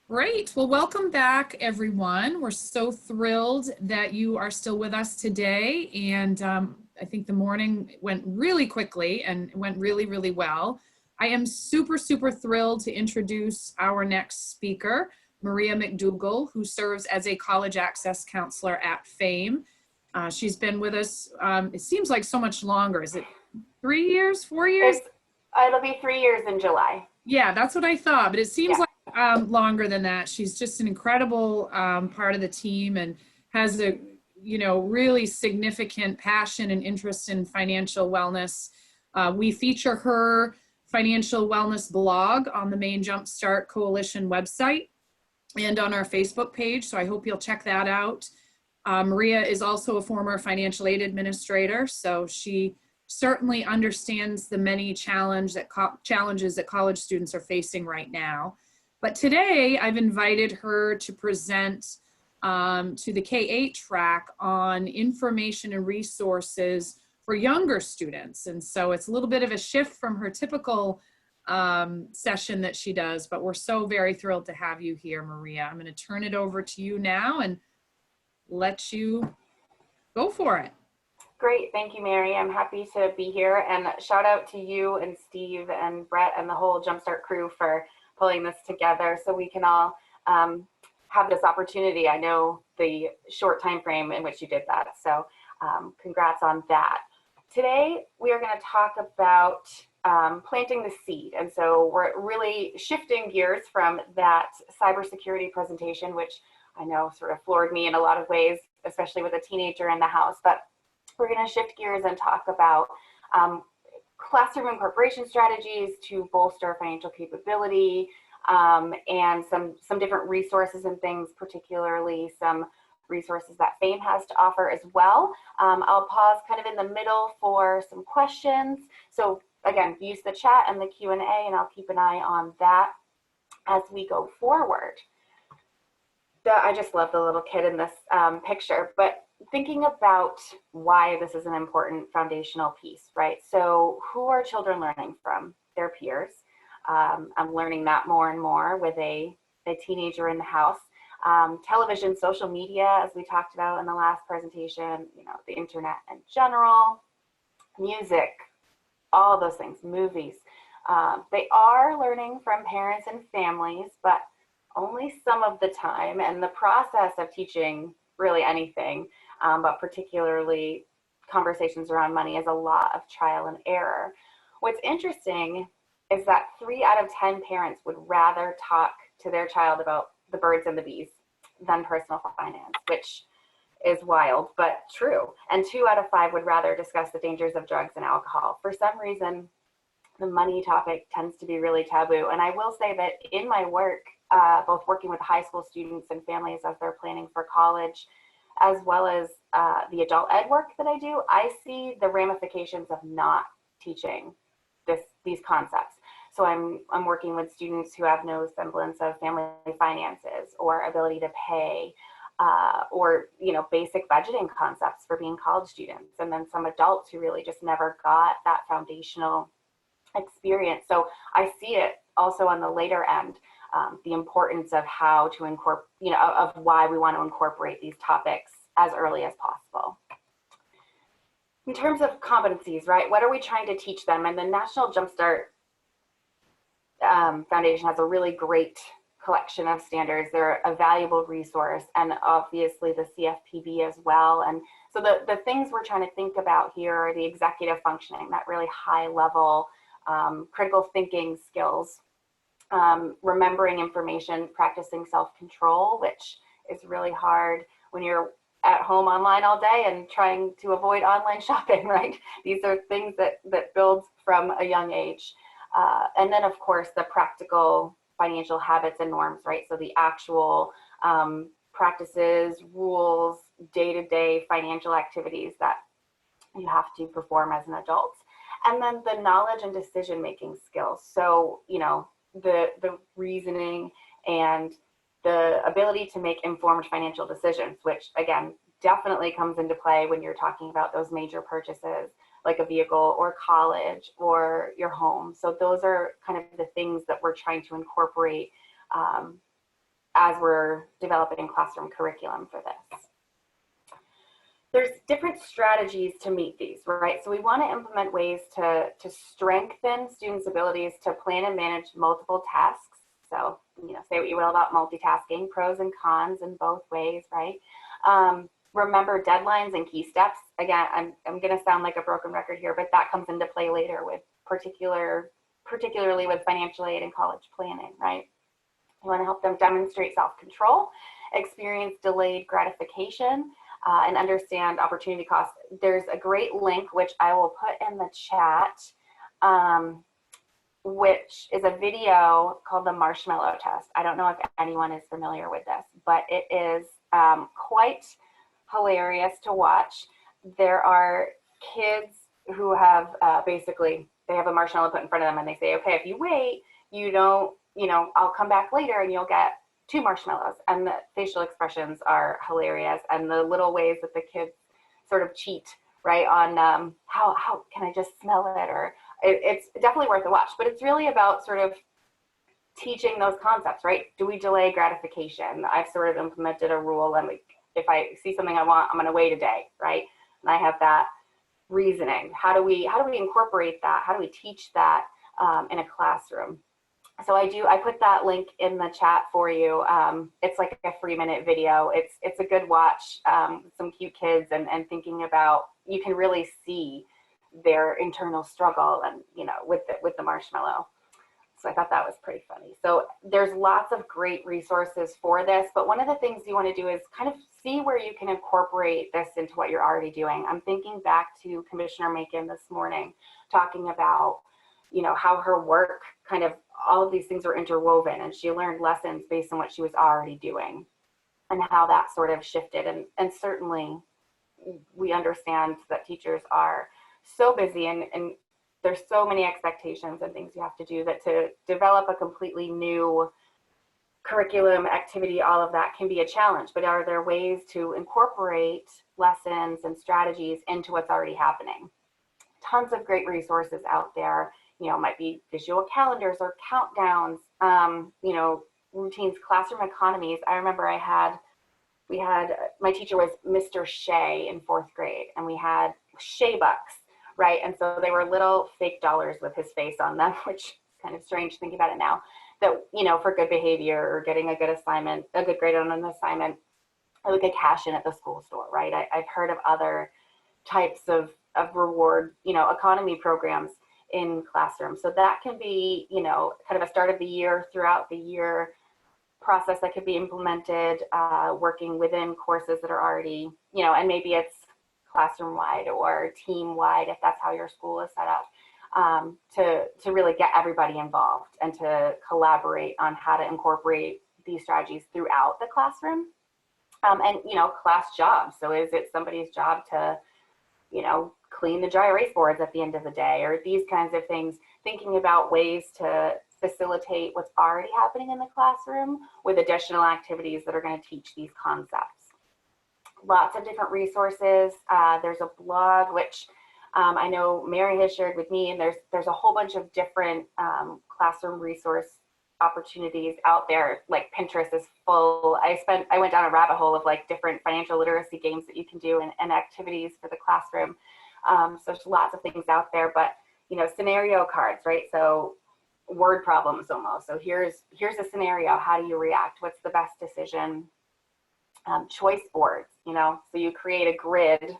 Great. Well, welcome back, everyone. We're so thrilled that you are still with us today. And I think the morning went really quickly and went really, really well. I am super thrilled to introduce our next speaker, Maria MacDougal, who serves as a college access counselor at FAME. She's been with us, it seems like so much longer. Is it 3 years, 4 years? It'll be 3 years in July. Yeah, that's what I thought, but it seems like longer than that. She's just an incredible part of the team and has a really significant passion and interest in financial wellness. We feature her financial wellness blog on the Maine Jumpstart Coalition website and on our Facebook page, so I hope you'll check that out. Maria is also a former financial aid administrator, so she certainly understands the many challenges that college students are facing right now. But today I've invited her to present to the K-8 track on information and resources for younger students. And so it's a little bit of a shift from her typical session that she does, but we're so very thrilled to have you here, Maria. I'm going to turn it over to you now and let you go for it. Great, thank you, Mary. I'm happy to be here, and shout out to you and Steve and Brett and the whole Jumpstart crew for pulling this together so we can all have this opportunity. I know the short time frame in which you did that, so congrats on that. Today we are going to talk about planting the seed, and so we're really shifting gears from that cybersecurity presentation, which I know sort of floored me in a lot of ways, especially with a teenager in the house, but we're going to shift gears and talk about classroom incorporation strategies to bolster financial capability, and some different resources and things, particularly some resources that FAME has to offer as well. I'll pause kind of in the middle for some questions. So again, use the chat and the Q&A, and I'll keep an eye on that as we go forward. I just love the little kid in this picture, but thinking about why this is an important foundational piece, right? So who are children learning from? Their peers. I'm learning that more and more with a teenager in the house. Television, social media, as we talked about in the last presentation, the internet in general, music, all those things, movies. They are learning from parents and families, but only some of the time, and the process of teaching really anything, but particularly conversations around money, is a lot of trial and error. What's interesting is that 3 out of 10 parents would rather talk to their child about the birds and the bees than personal finance, which is wild, but true. And 2 out of 5 would rather discuss the dangers of drugs and alcohol. For some reason, the money topic tends to be really taboo. And I will say that in my work, both working with high school students and families as they're planning for college, as well as the adult ed work that I do, I see the ramifications of not teaching these concepts. So I'm working with students who have no semblance of family finances or ability to pay, or basic budgeting concepts for being college students, and then some adults who really just never got that foundational experience. So I see it also on the later end. The importance of how to incorporate, of why we want to incorporate these topics as early as possible. In terms of competencies, right, what are we trying to teach them? And the National Jumpstart Foundation has a really great collection of standards. They're a valuable resource, and obviously the CFPB as well. And so the things we're trying to think about here are the executive functioning, that really high level critical thinking skills, remembering information, practicing self-control, which is really hard when you're at home online all day and trying to avoid online shopping, right? These are things that build from a young age. And then, of course, the practical financial habits and norms, right? So the actual practices, rules, day-to-day financial activities that you have to perform as an adult. And then the knowledge and decision-making skills. So, the reasoning and the ability to make informed financial decisions, which again, definitely comes into play when you're talking about those major purchases like a vehicle or college or your home. So those are kind of the things that we're trying to incorporate as we're developing classroom curriculum for this. There's different strategies to meet these, right? So we want to implement ways to strengthen students' abilities to plan and manage multiple tasks. So, say what you will about multitasking, pros and cons in both ways, right? Remember deadlines and key steps. Again, I'm going to sound like a broken record here, but that comes into play later with particularly with financial aid and college planning, right? You want to help them demonstrate self-control, experience delayed gratification, and understand opportunity costs. There's a great link, which I will put in the chat, which is a video called the marshmallow test. I don't know if anyone is familiar with this, but it is quite hilarious to watch. There are kids who have basically, they have a marshmallow put in front of them and they say, okay, if you wait, I'll come back later and you'll get 2 marshmallows. And the facial expressions are hilarious, and the little ways that the kids sort of cheat, right, on how can I just smell it, or it's definitely worth a watch. But it's really about sort of teaching those concepts, right? Do we delay gratification? I've sort of implemented a rule, and if I see something I want, I'm going to wait a day, right? And I have that reasoning. How do we incorporate that? How do we teach that in a classroom? So I put that link in the chat for you. It's like a 3-minute video. It's a good watch, some cute kids, and thinking about, you can really see their internal struggle, and with the marshmallow. So I thought that was pretty funny. So there's lots of great resources for this, but one of the things you want to do is kind of see where you can incorporate this into what you're already doing. I'm thinking back to Commissioner Macon this morning, talking about how her work, kind of all of these things were interwoven, and she learned lessons based on what she was already doing, and how that sort of shifted. And certainly we understand that teachers are so busy, and there's so many expectations and things you have to do, that to develop a completely new curriculum, activity, all of that can be a challenge. But are there ways to incorporate lessons and strategies into what's already happening? Tons of great resources out there. Might be visual calendars or countdowns, routines, classroom economies. I remember my teacher was Mr. Shea in 4th grade, and we had Shea bucks, right? And so they were little fake dollars with his face on them, which is kind of strange thinking about it now, that, for good behavior or getting a good assignment, a good grade on an assignment, I would get cash in at the school store, right? I've heard of other types of reward, economy programs in classrooms. So that can be, kind of a start of the year, throughout the year process that could be implemented, working within courses that are already, and maybe it's classroom-wide or team-wide, if that's how your school is set up, to really get everybody involved and to collaborate on how to incorporate these strategies throughout the classroom. And, class jobs. So is it somebody's job to, clean the dry erase boards at the end of the day, or these kinds of things, thinking about ways to facilitate what's already happening in the classroom with additional activities that are going to teach these concepts. Lots of different resources. There's a blog, which I know Mary has shared with me, and there's a whole bunch of different classroom resource opportunities out there. Like Pinterest is full. I went down a rabbit hole of like different financial literacy games that you can do, and activities for the classroom. So there's lots of things out there, but scenario cards, right? So word problems almost. So here's a scenario. How do you react? What's the best decision? Choice boards, so you create a grid,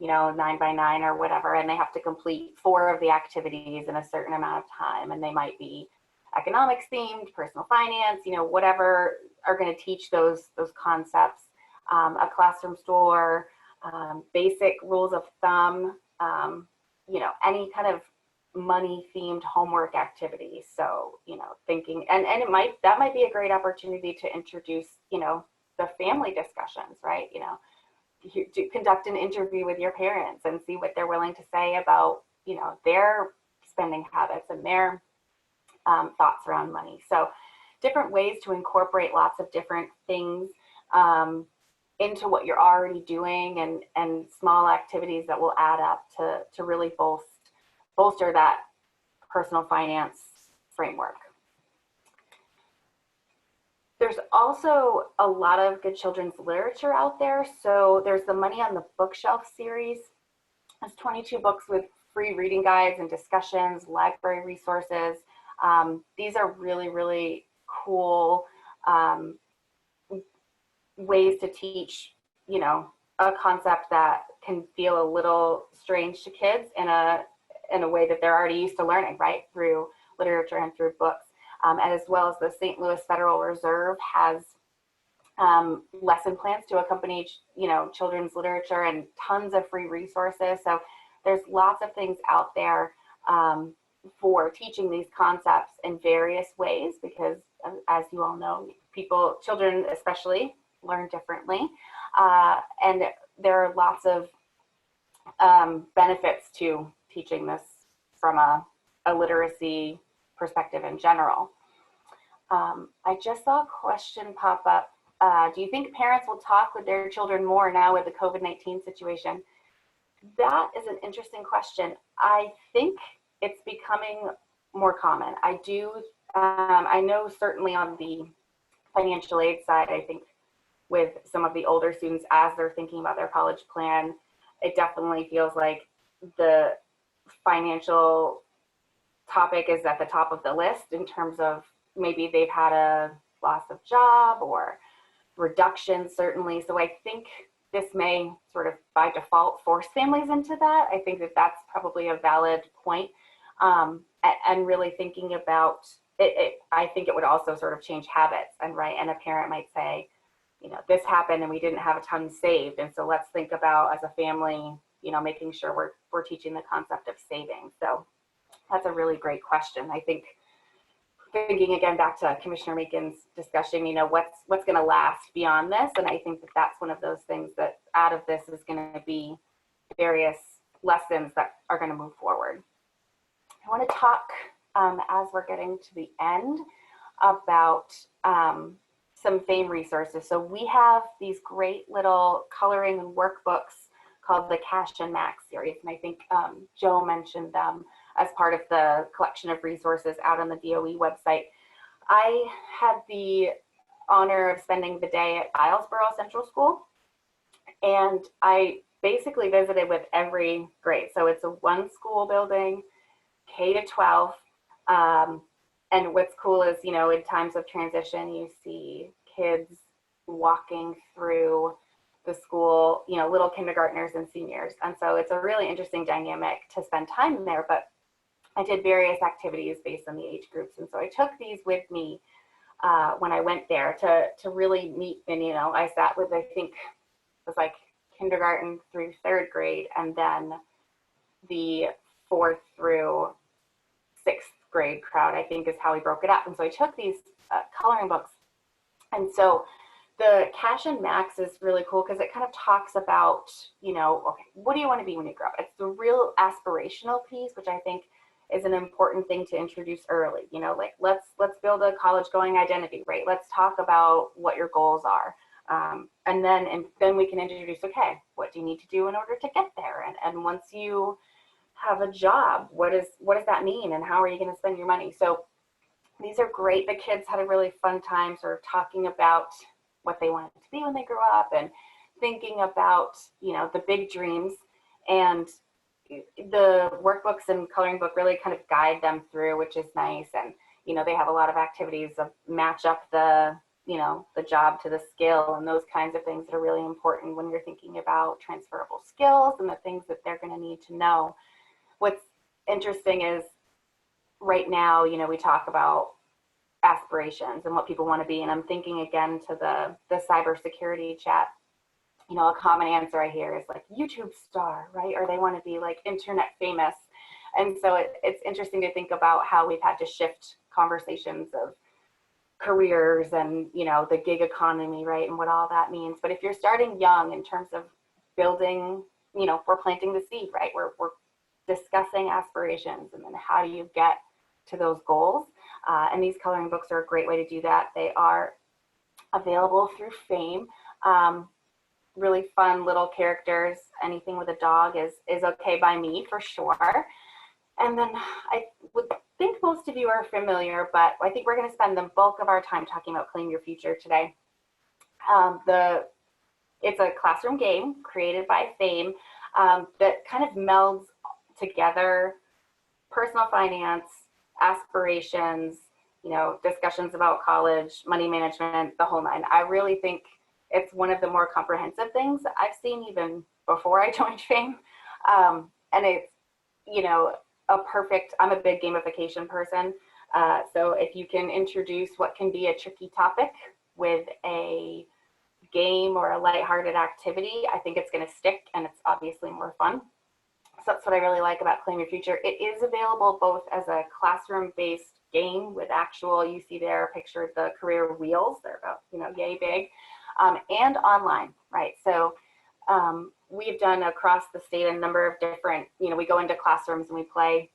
9x9 or whatever, and they have to complete 4 of the activities in a certain amount of time, and they might be economics themed, personal finance, whatever are going to teach those concepts. A classroom store, basic rules of thumb, any kind of money themed homework activity. So, thinking, and that might be a great opportunity to introduce, the family discussions, right? To conduct an interview with your parents and see what they're willing to say about, their spending habits and their thoughts around money. So different ways to incorporate lots of different things into what you're already doing, and small activities that will add up to really bolster that personal finance framework. There's also a lot of good children's literature out there. So there's the Money on the Bookshelf series. There's 22 books with free reading guides and discussions, library resources. These are really, really cool ways to teach, you know, a concept that can feel a little strange to kids in a way that they're already used to learning, right, through literature and through books. As well as the St. Louis Federal Reserve has lesson plans to accompany, you know, children's literature and tons of free resources. So there's lots of things out there for teaching these concepts in various ways, because as you all know, children especially, learn differently. And there are lots of benefits to teaching this from a literacy perspective in general. I just saw a question pop up. Do you think parents will talk with their children more now with the COVID-19 situation? That is an interesting question. I think it's becoming more common. I know certainly on the financial aid side, I think with some of the older students, as they're thinking about their college plan, it definitely feels like the financial topic is at the top of the list in terms of maybe they've had a loss of job or reduction, certainly. So I think this may sort of by default force families into that. I think that that's probably a valid point. And really thinking about it, I think it would also sort of change habits, and right. And a parent might say, you know, this happened and we didn't have a ton saved. And so let's think about, as a family, you know, making sure we're teaching the concept of saving. So that's a really great question. I think thinking again back to Commissioner Makin's discussion, you know, what's going to last beyond this. And I think that that's one of those things that out of this is going to be various lessons that are going to move forward. I want to talk as we're getting to the end about some FAME resources. So we have these great little coloring and workbooks called the Cash and Max series. And I think Joe mentioned them as part of the collection of resources out on the DOE website. I had the honor of spending the day at Islesboro Central School, and I basically visited with every grade. So it's a one school building, K to 12. And what's cool is, you know, in times of transition, you see kids walking through the school, you know, little kindergartners and seniors. And so it's a really interesting dynamic to spend time there. But I did various activities based on the age groups. And so I took these with me when I went there to really meet. And, you know, I sat with, I think it was like kindergarten through third grade, and then the fourth through sixth grade crowd, I think is how we broke it up. And so I took these coloring books. And so the Cash and Max is really cool because it kind of talks about, you know, okay, what do you want to be when you grow up? It's the real aspirational piece, which I think is an important thing to introduce early. You know, like let's build a college going identity, right? Let's talk about what your goals are. And then we can introduce, okay, what do you need to do in order to get there? And once you have a job, what does that mean? And how are you going to spend your money? So these are great. The kids had a really fun time sort of talking about what they wanted to be when they grew up and thinking about, you know, the big dreams. And the workbooks and coloring book really kind of guide them through, which is nice. And, you know, they have a lot of activities of match up the, you know, the job to the skill and those kinds of things that are really important when you're thinking about transferable skills and the things that they're going to need to know. What's interesting is right now, you know, we talk about aspirations and what people want to be. And I'm thinking again to the cybersecurity chat, you know, a common answer I hear is like YouTube star, right? Or they want to be like internet famous. And so it's interesting to think about how we've had to shift conversations of careers and, you know, the gig economy, right? And what all that means. But if you're starting young in terms of building, you know, we're planting the seed, right? We're discussing aspirations and then how do you get to those goals. And these coloring books are a great way to do that. They are available through FAME. Really fun little characters. Anything with a dog is okay by me for sure. And then I would think most of you are familiar, but I think we're going to spend the bulk of our time talking about Claim Your Future today. It's a classroom game created by Fame that kind of melds together personal finance, aspirations, discussions about college, money management, the whole nine. I really think it's one of the more comprehensive things I've seen even before I joined Fame. And it's, I'm a big gamification person. So if you can introduce what can be a tricky topic with a game or a lighthearted activity, I think it's going to stick, and it's obviously more fun. So that's what I really like about Claim Your Future. It is available both as a classroom-based game with actual, you see there pictured the career wheels, they're about, yay big, and online, right? So we've done across the state a number of different, we go into classrooms and we play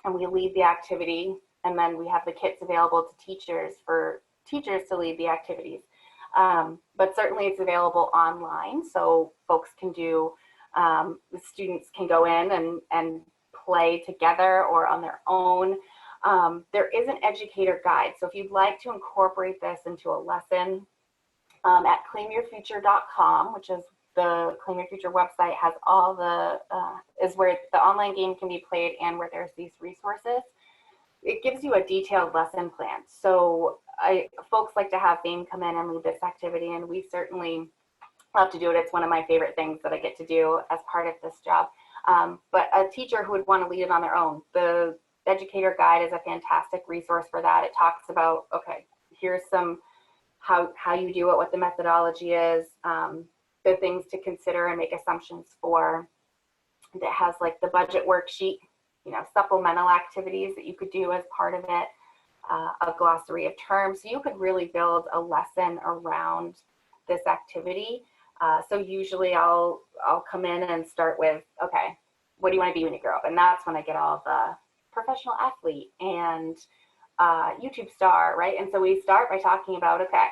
and we lead the activity, and then we have the kits available to teachers for teachers to lead the activities. But certainly it's available online, so folks can do, the students can go in and play together or on their own. There is an educator guide, so if you'd like to incorporate this into a lesson, at claimyourfuture.com, which is the Claim Your Future website, has all the, is where the online game can be played and where there's these resources. It gives you a detailed lesson plan. So folks like to have Fame come in and lead this activity, and we certainly love to do it. It's one of my favorite things that I get to do as part of this job. But a teacher who would want to lead it on their own, the educator guide is a fantastic resource for that. It talks about, okay, here's some, how you do it, what the methodology is, the things to consider and make assumptions for. It has like the budget worksheet, supplemental activities that you could do as part of it, a glossary of terms. So you could really build a lesson around this activity. So usually I'll come in and start with, okay, what do you want to be when you grow up? And that's when I get all the professional athlete and YouTube star, right? And so we start by talking about, okay,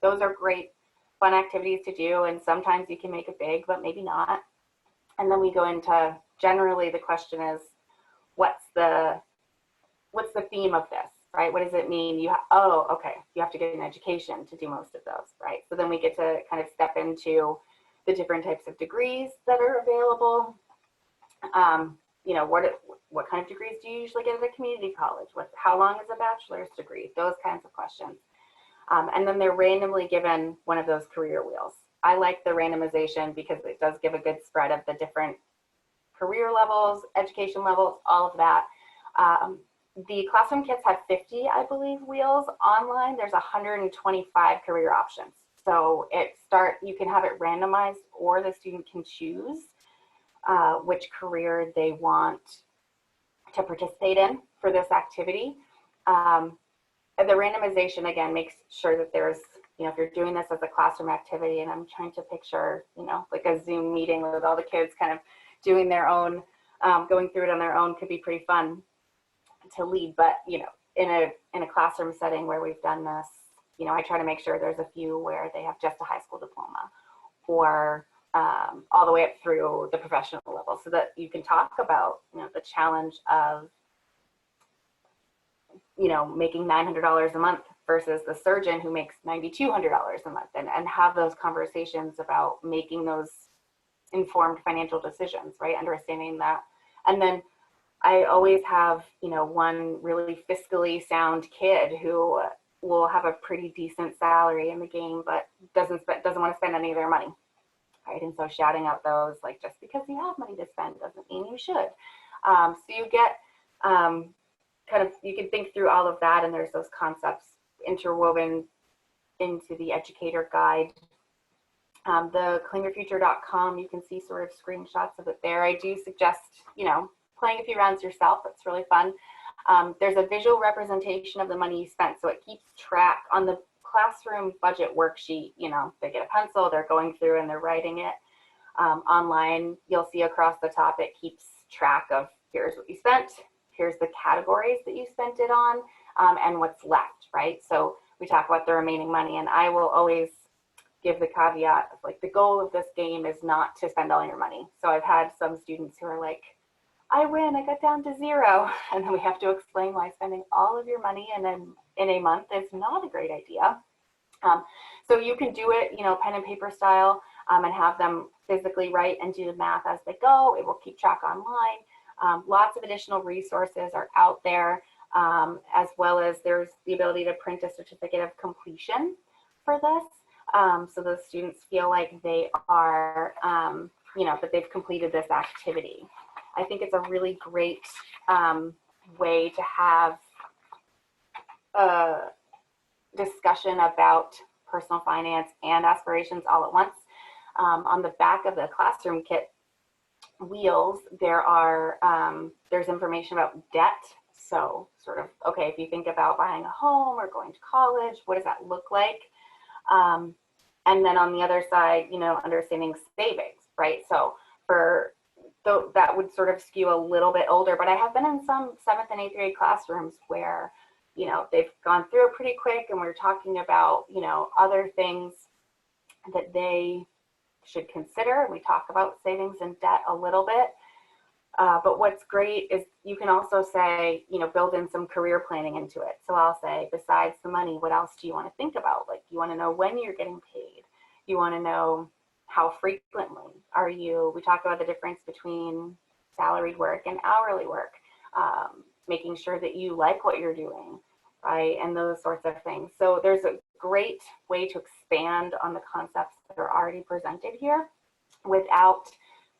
those are great fun activities to do, and sometimes you can make it big, but maybe not. And then we go into, generally the question is, what's the theme of this, right? What does it mean? You have to get an education to do most of those, right? So then we get to kind of step into the different types of degrees that are available. What kind of degrees do you usually get at a community college? How long is a bachelor's degree? Those kinds of questions. And then they're randomly given one of those career wheels. I like the randomization because it does give a good spread of the different career levels, education levels, all of that. The classroom kits have 50, I believe, wheels. Online, there's 125 career options. So you can have it randomized, or the student can choose which career they want to participate in for this activity. The randomization, again, makes sure that there's, if you're doing this as a classroom activity, and I'm trying to picture, like a Zoom meeting with all the kids kind of doing their own, going through it on their own could be pretty fun to lead. But, in a classroom setting where we've done this, I try to make sure there's a few where they have just a high school diploma, or all the way up through the professional level, so that you can talk about, the challenge of, making $900 a month versus the surgeon who makes $9,200 a month, and have those conversations about making those informed financial decisions, right? Understanding that. And then I always have, one really fiscally sound kid who will have a pretty decent salary in the game, but doesn't want to spend any of their money, right? And so shouting out those, like, just because you have money to spend doesn't mean you should. So you get you can think through all of that, and there's those concepts interwoven into the educator guide. The claimyourfuture.com, you can see sort of screenshots of it there. I do suggest, playing a few rounds yourself. It's really fun. There's a visual representation of the money you spent, so it keeps track on the classroom budget worksheet. They get a pencil, they're going through and they're writing it. Online, you'll see across the top, it keeps track of, here's what you spent, here's the categories that you spent it on, and what's left, right? So we talk about the remaining money, and I will always give the caveat of, like, the goal of this game is not to spend all your money. So I've had some students who are like, I win, I got down to 0. And then we have to explain why spending all of your money in a month is not a great idea. So you can do it, pen and paper style, and have them physically write and do the math as they go. It will keep track online. Lots of additional resources are out there, as well as there's the ability to print a certificate of completion for this. So the students feel like they are, that they've completed this activity. I think it's a really great way to have a discussion about personal finance and aspirations all at once. On the back of the classroom kit wheels, there's information about debt. So sort of, okay, if you think about buying a home or going to college, what does that look like? And then on the other side, understanding savings, right? So that would sort of skew a little bit older, but I have been in some 7th and 8th grade classrooms where, they've gone through it pretty quick, and we're talking about, other things that they should consider. We talk about savings and debt a little bit. But what's great is you can also say, build in some career planning into it. So I'll say, besides the money, what else do you want to think about? Like, you want to know when you're getting paid. You want to know how frequently are you. We talk about the difference between salaried work and hourly work, making sure that you like what you're doing, right? And those sorts of things. So there's a great way to expand on the concepts that are already presented here without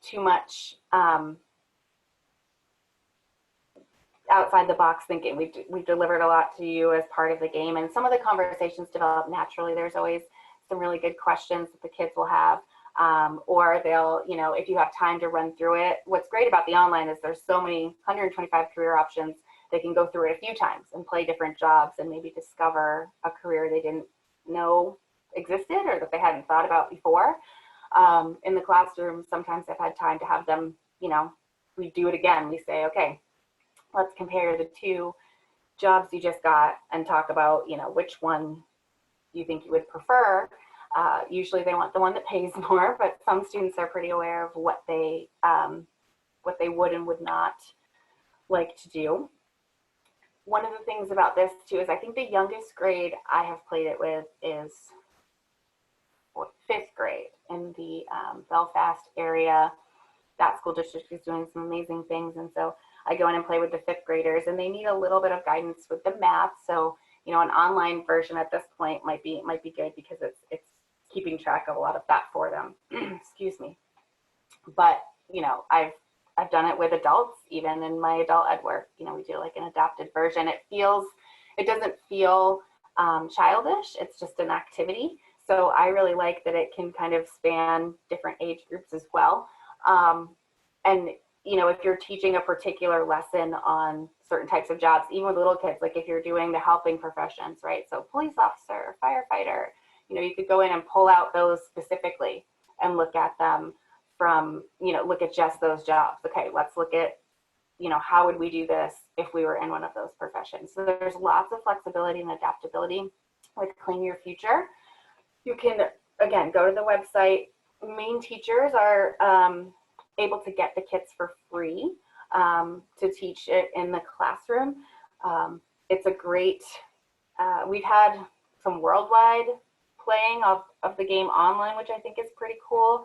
too much outside the box thinking. We've delivered a lot to you as part of the game, and some of the conversations develop naturally. There's always some really good questions that the kids will have, or they'll, if you have time to run through it. What's great about the online is there's so many 125 career options. They can go through it a few times and play different jobs and maybe discover a career they didn't know existed or that they hadn't thought about before. In the classroom, sometimes I've had time to have them, we do it again. We say, okay, let's compare the 2 jobs you just got and talk about, which one you think you would prefer. Usually they want the one that pays more, but some students are pretty aware of what they would and would not like to do. One of the things about this too is I think the youngest grade I have played it with is 5th grade in the Belfast area. That school district is doing some amazing things, and so I go in and play with the 5th graders, and they need a little bit of guidance with the math. So an online version at this point might be good because it's keeping track of a lot of that for them. Excuse me. But I've done it with adults, even in my adult ed work. We do like an adapted version. It doesn't feel childish. It's just an activity. So I really like that it can kind of span different age groups as well. And if you're teaching a particular lesson on certain types of jobs, even with little kids, like if you're doing the helping professions, right? So police officer, firefighter, you could go in and pull out those specifically and look at them from, look at just those jobs. Okay, let's look at, how would we do this if we were in one of those professions? So there's lots of flexibility and adaptability with Claim Your Future. You can, again, go to the website. Maine teachers are able to get the kits for free to teach it in the classroom. It's a great, we've had some worldwide playing of the game online, which I think is pretty cool.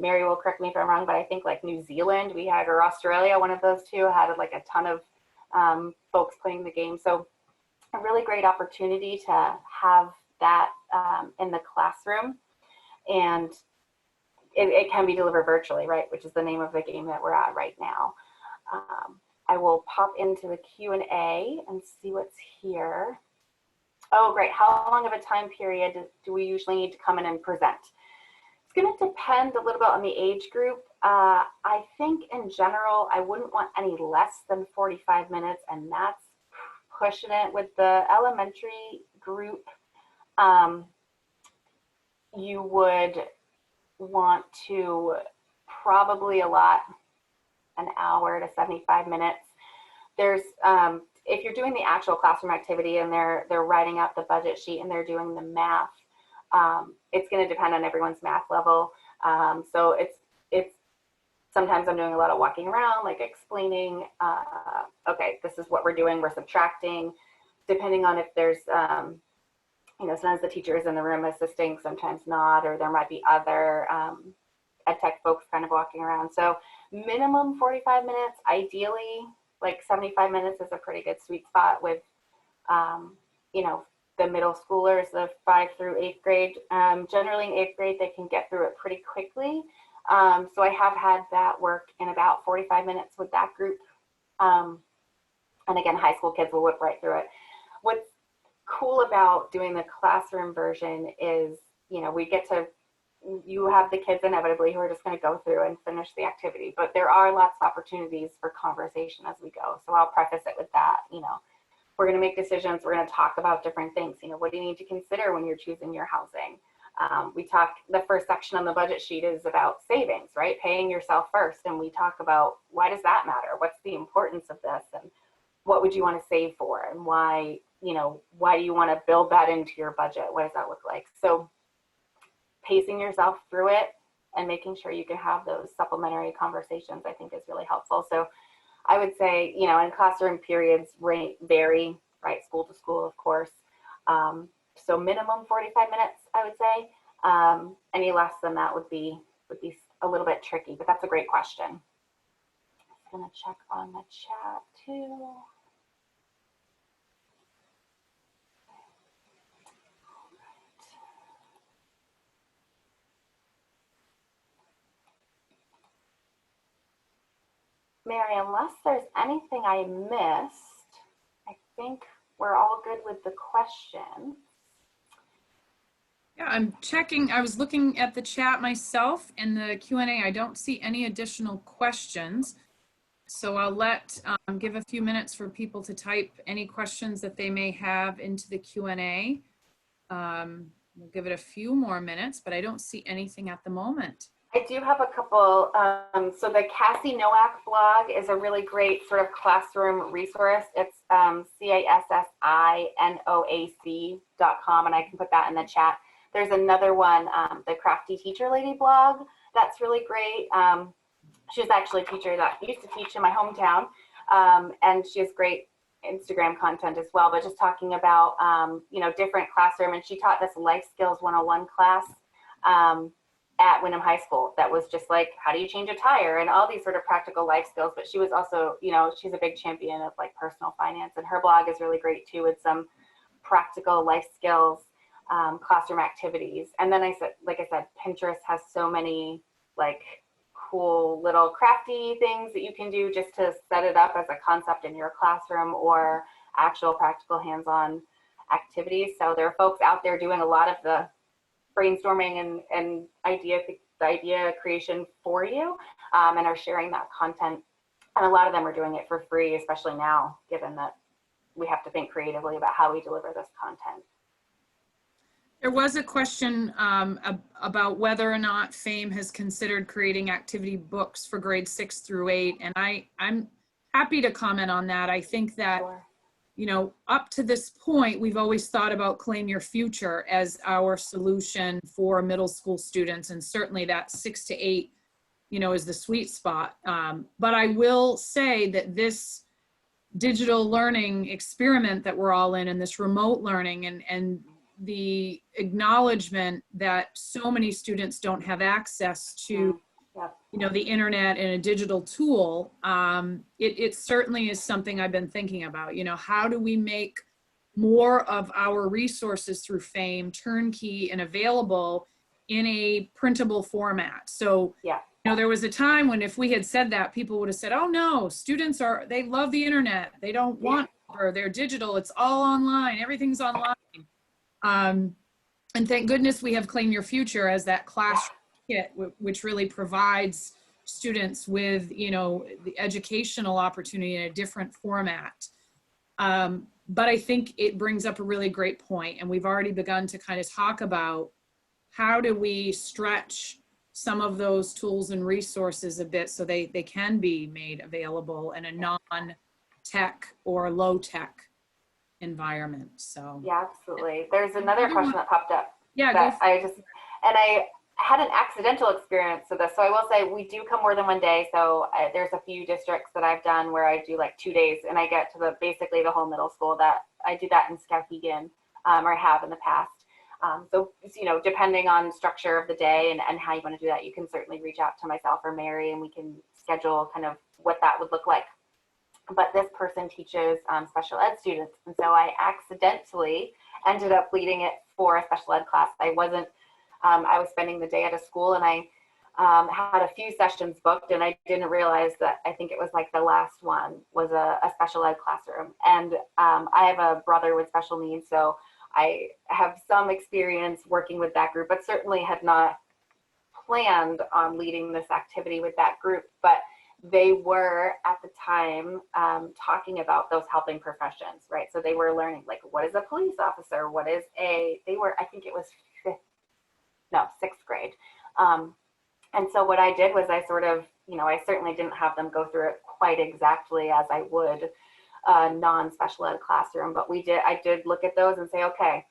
Mary will correct me if I'm wrong, but I think like New Zealand we had, or Australia, one of those two had like a ton of folks playing the game. So a really great opportunity to have that in the classroom, and it can be delivered virtually, right? Which is the name of the game that we're at right now. I will pop into the Q&A and see what's here. Oh, great. How long of a time period do we usually need to come in and present? It's going to depend a little bit on the age group. I think in general, I wouldn't want any less than 45 minutes, and that's pushing it. With the elementary group, you would want to probably allot an hour to 75 minutes. There's if you're doing the actual classroom activity and they're writing out the budget sheet and they're doing the math, it's going to depend on everyone's math level. So it's Sometimes I'm doing a lot of walking around, like explaining, okay, this is what we're doing, we're subtracting, depending on if there's, sometimes the teacher is in the room assisting, sometimes not, or there might be other ed tech folks kind of walking around. So minimum 45 minutes, ideally like 75 minutes is a pretty good sweet spot with, the middle schoolers, the 5th through 8th grade. Generally in 8th grade, they can get through it pretty quickly. So I have had that work in about 45 minutes with that group. And again, high school kids will whip right through it. What's cool about doing the classroom version is, you have the kids inevitably who are just going to go through and finish the activity, but there are lots of opportunities for conversation as we go. So I'll preface it with that, we're going to make decisions. We're going to talk about different things. What do you need to consider when you're choosing your housing? The first section on the budget sheet is about savings, right? Paying yourself first. And we talk about, why does that matter? What's the importance of this? And what would you want to save for? And why do you want to build that into your budget? What does that look like? So pacing yourself through it and making sure you can have those supplementary conversations, I think is really helpful. So I would say, in classroom periods vary, right? School to school, of course. So minimum 45 minutes, I would say. Any less than that would be a little bit tricky, but that's a great question. I'm gonna check on the chat too. Mary, unless there's anything I missed, I think we're all good with the question. Yeah, I'm checking. I was looking at the chat myself and the Q&A. I don't see any additional questions. So I'll give a few minutes for people to type any questions that they may have into the Q&A. We'll give it a few more minutes, but I don't see anything at the moment. I do have a couple. So the Cassie Nowak blog is a really great sort of classroom resource. It's CASSINOAC.com, and I can put that in the chat. There's another one, the Crafty Teacher Lady blog. That's really great. She's actually a teacher that used to teach in my hometown, and she has great Instagram content as well, but just talking about, different classroom. And she taught this Life Skills 101 class at Wyndham High School that was just like, how do you change a tire, and all these sort of practical life skills. But she was also, she's a big champion of like personal finance, and her blog is really great too, with some practical life skills, classroom activities. And then like I said, Pinterest has so many like cool little crafty things that you can do just to set it up as a concept in your classroom, or actual practical hands-on activities. So there are folks out there doing a lot of the brainstorming and idea creation for you, and are sharing that content. And a lot of them are doing it for free, especially now, given that we have to think creatively about how we deliver this content. There was a question about whether or not FAME has considered creating activity books for grades 6 through 8. And I'm happy to comment on that. I think that, Sure. Up to this point, we've always thought about Claim Your Future as our solution for middle school students. And certainly that 6 to 8, is the sweet spot. But I will say that this digital learning experiment that we're all in, and this remote learning, and the acknowledgement that so many students don't have access to, the internet and a digital tool, it certainly is something I've been thinking about. How do we make more of our resources through FAME turnkey and available in a printable format? So, there was a time when if we had said that, people would have said, oh no, students they love the internet. They don't want, or they're digital. It's all online. Everything's online. And thank goodness we have Claim Your Future as that classroom kit, which really provides students with, the educational opportunity in a different format. But I think it brings up a really great point, and we've already begun to kind of talk about how do we stretch some of those tools and resources a bit so they can be made available in a non-tech or low-tech environment. So yeah, absolutely. There's another question that popped up. Yeah, that had an accidental experience with this. So I will say we do come more than one day. So there's a few districts that I've done where I do like 2 days and I get to basically the whole middle school. That I do that in Skowhegan, or have in the past. So, depending on structure of the day and how you want to do that, you can certainly reach out to myself or Mary and we can schedule kind of what that would look like. But this person teaches special ed students. And so I accidentally ended up leading it for a special ed class. I was spending the day at a school and I had a few sessions booked and I didn't realize that I think it was like the last one was a special ed classroom. And I have a brother with special needs, so I have some experience working with that group, but certainly had not planned on leading this activity with that group. But they were at the time talking about those helping professions, right? So they were learning, like, what is a police officer? What is I think it was sixth grade. And so what I did was I sort of, I certainly didn't have them go through it quite exactly as I would a non-special ed classroom, but I did look at those and say, okay,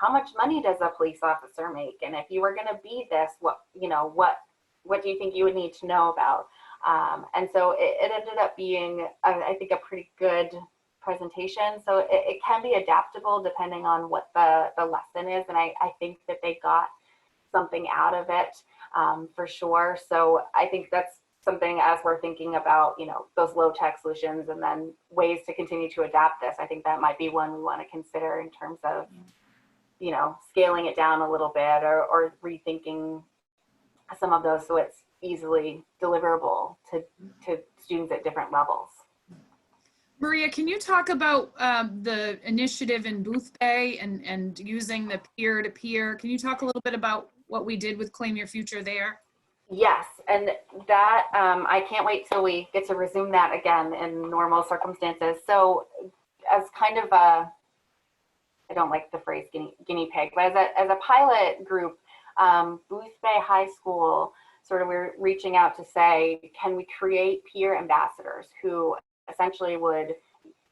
how much money does a police officer make? And if you were going to be this, what do you think you would need to know about? And so it ended up being, I think, a pretty good presentation. So it can be adaptable depending on what the lesson is. And I think that they got something out of it for sure. So I think that's something as we're thinking about, those low tech solutions and then ways to continue to adapt this. I think that might be one we want to consider in terms of, scaling it down a little bit or rethinking some of those so it's easily deliverable to students at different levels. Maria, can you talk about the initiative in Booth Bay and using the peer-to-peer? Can you talk a little bit about what we did with Claim Your Future there? Yes, and that I can't wait till we get to resume that again in normal circumstances. So as kind of I don't like the phrase guinea pig, but as a pilot group, Booth Bay High School, sort of we're reaching out to say, can we create peer ambassadors who essentially would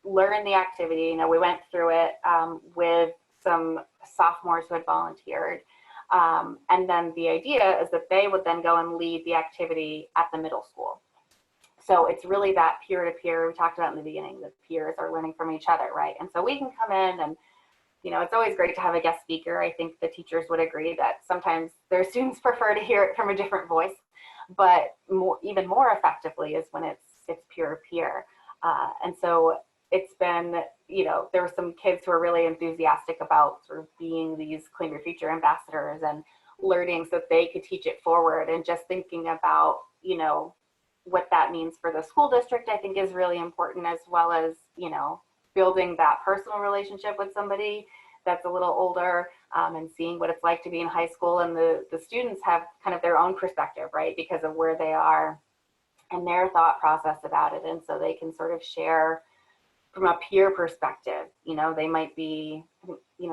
learn the activity? We went through it with some sophomores who had volunteered. And then the idea is that they would then go and lead the activity at the middle school. So it's really that peer-to-peer, we talked about in the beginning, that peers are learning from each other, right? And so we can come in and, it's always great to have a guest speaker. I think the teachers would agree that sometimes their students prefer to hear it from a different voice, but even more effectively is when it's peer-to-peer. And so it's been, there were some kids who are really enthusiastic about sort of being these Claim Your Future ambassadors and learning so that they could teach it forward, and just thinking about, what that means for the school district, I think is really important, as well as, building that personal relationship with somebody that's a little older, and seeing what it's like to be in high school. And the students have kind of their own perspective, right, because of where they are and their thought process about it. And so they can sort of share from a peer perspective. They might be,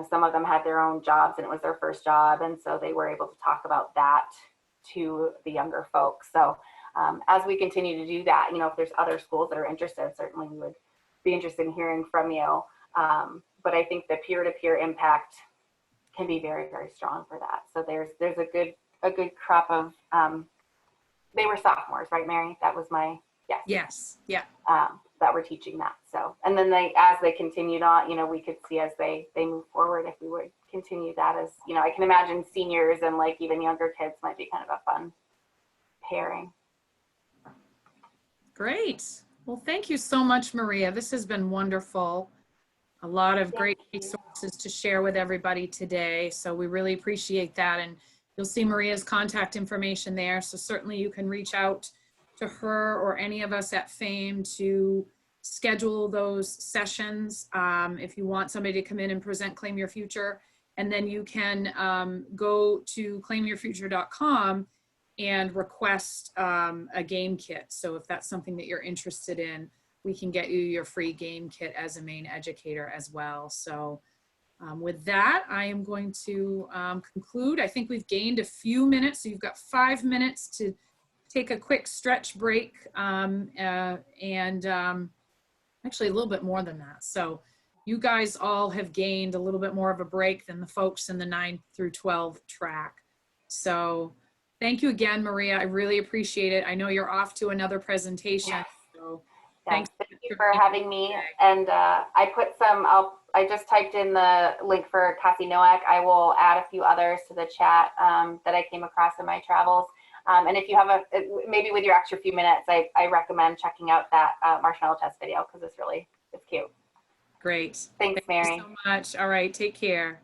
some of them had their own jobs and it was their first job. And so they were able to talk about that to the younger folks. So as we continue to do that, if there's other schools that are interested, certainly we would be interested in hearing from you. But I think the peer-to-peer impact can be very, very strong for that. So there's a good crop of, they were sophomores, right, Mary? That was my guess. Yes. Yeah. That were teaching that. So, and then as they continued on, we could see as they move forward, if we would continue that as, I can imagine seniors and like even younger kids might be kind of a fun pairing. Great. Well, thank you so much, Maria. This has been wonderful. A lot of great resources to share with everybody today. So we really appreciate that. And you'll see Maria's contact information there. So certainly you can reach out to her or any of us at FAME to schedule those sessions. If you want somebody to come in and present Claim Your Future, and then you can go to claimyourfuture.com and request a game kit. So if that's something that you're interested in, we can get you your free game kit as a Maine educator as well. So with that, I am going to conclude. I think we've gained a few minutes. So you've got 5 minutes to take a quick stretch break, and actually a little bit more than that. So you guys all have gained a little bit more of a break than the folks in the 9 through 12 track. So thank you again, Maria. I really appreciate it. I know you're off to another presentation. Yes. So Yes, thanks thank you for having me. And I put some, I just typed in the link for Cassie Noack. I will add a few others to the chat that I came across in my travels. And if you have maybe with your extra few minutes, I recommend checking out that marshmallow test video because it's cute. Great. Thanks, Thank Mary. you so much. All right. Take care.